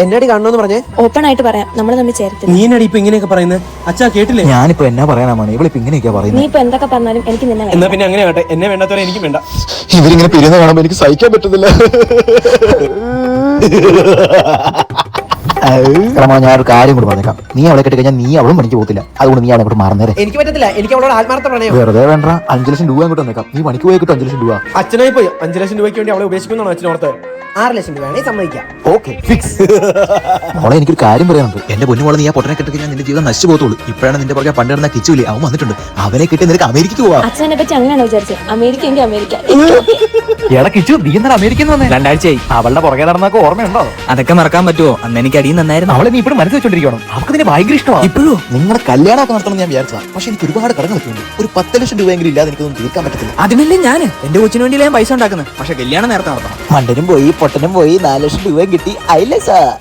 എന്നടി കാണണമെന്ന് പറഞ്ഞേ ഓപ്പൺ ആയിട്ട് പറയാം, നമ്മൾ തമ്മിൽ ചേർത്തില്ല. നീ എന്നടി ഇപ്പൊ ഇങ്ങനെയൊക്കെ പറയുന്നത്? അച്ഛാ കേട്ടില്ലേ? ഞാനിപ്പോ എന്നാ പറയാനാണ് ഇവളിപ്പോ ഇങ്ങനെയൊക്കെയാ നീ പറയുന്നത്. ഇപ്പൊ എന്തൊക്കെ പറഞ്ഞാലും എനിക്ക് നിന്നെ എന്നാ വേണം. പിന്നെ അങ്ങനെ ആട്ടെ, എന്നെ വേണ്ടാത്തവരെ എനിക്കും വേണ്ട. ഇവരിങ്ങനെ പിരിയുന്ന കാണുമ്പോ എനിക്ക് സഹിക്കാൻ പറ്റുന്നില്ല. ഞാനൊരു കാര്യം കൂടെ പറഞ്ഞേക്കാം. നീ അവളെ കെട്ടി കഴിഞ്ഞാൽ നീ അവളും പണിക്ക് പോകത്തില്ല. അതുകൊണ്ട് നീ അവളെ മാറുന്നേരെ. എനിക്ക് പറ്റത്തില്ല, എനിക്ക് അവളോട് ആത്മാർത്ഥ പ്രണയം. വെറുതെ വേണ്ട, 5 ലക്ഷം രൂപ അങ്ങോട്ട് വന്നേക്കാം. നീ പണിക്ക് പോയി കിട്ടും 5 ലക്ഷം രൂപ. അച്ഛനായി പോയി 5 ലക്ഷം രൂപയ്ക്ക് വേണ്ടി അവളെ ഉപേക്ഷിക്കുന്നതാണോ അച്ഛനോർത്ത്? 6 ലക്ഷം രൂപ വേണേ സമ്മതിക്കാം. Okay fix. മോളെ എനിക്കൊരു കാര്യം പറയാനുണ്ട്. എന്റെ പൊന്നുമോളെ നീ ആ പൊട്ടനെ കെട്ടി കഴിഞ്ഞാൽ നിന്റെ ജീവിതം നശിച്ചു പോകത്തുള്ളൂ. ഇപ്പോഴാണ് നിന്റെ പുറകെ പണ്ട് നടന്ന കിച്ചുവില്ലേ അവൻ വന്നിട്ടുണ്ട്. അവനെ കിട്ടി നിനക്ക് അമേരിക്കക്ക് പോവാ. അച്ഛനെ പറ്റി അങ്ങനെയാണോ വിചാരിച്ചത്? അമേരിക്ക എങ്കിൽ അമേരിക്ക. എടാ കിച്ചു, നീ എന്താണ് അമേരിക്കയിൽ വന്നേ? 2 ആഴ്ചയായി. അവളുടെ പുറകെ നടന്നൊക്കെ ഓർമ്മയുണ്ടോ? അതൊക്കെ മറക്കാൻ പറ്റുമോ? അന്ന് എനിക്ക് അടിയും നന്നായിരുന്നു. അവളെ നീ ഇപ്പോഴും മനസ്സിൽ വെച്ചോണ്ടിരിക്കണം. അവർക്ക് നിന്നെ ഭയങ്കര ഇഷ്ടമാണ്. ഇപ്പോഴും നിങ്ങളെ കല്യാണമൊക്കെ നടത്തണം ഞാൻ വിചാരിച്ചതാ. പക്ഷെ എനിക്ക് ഒരുപാട് കടങ്ങളൊക്കെ ഉണ്ട്. ഒരു 10 ലക്ഷം രൂപയെങ്കിലും ഇല്ലാതെ എനിക്കൊന്നും തീർക്കാൻ പറ്റത്തില്ല. അതിനല്ലേ ഞാൻ എന്റെ കൊച്ചിന് വേണ്ടി ഞാൻ പൈസ ഉണ്ടാക്കുന്നത്. പക്ഷെ കല്യാണം നേരത്തെ നടത്തണം. മണ്ടനും പോയി പൊട്ടനും പോയി 4 ലക്ഷം രൂപയും കിട്ടി. അയില്ല സാർ.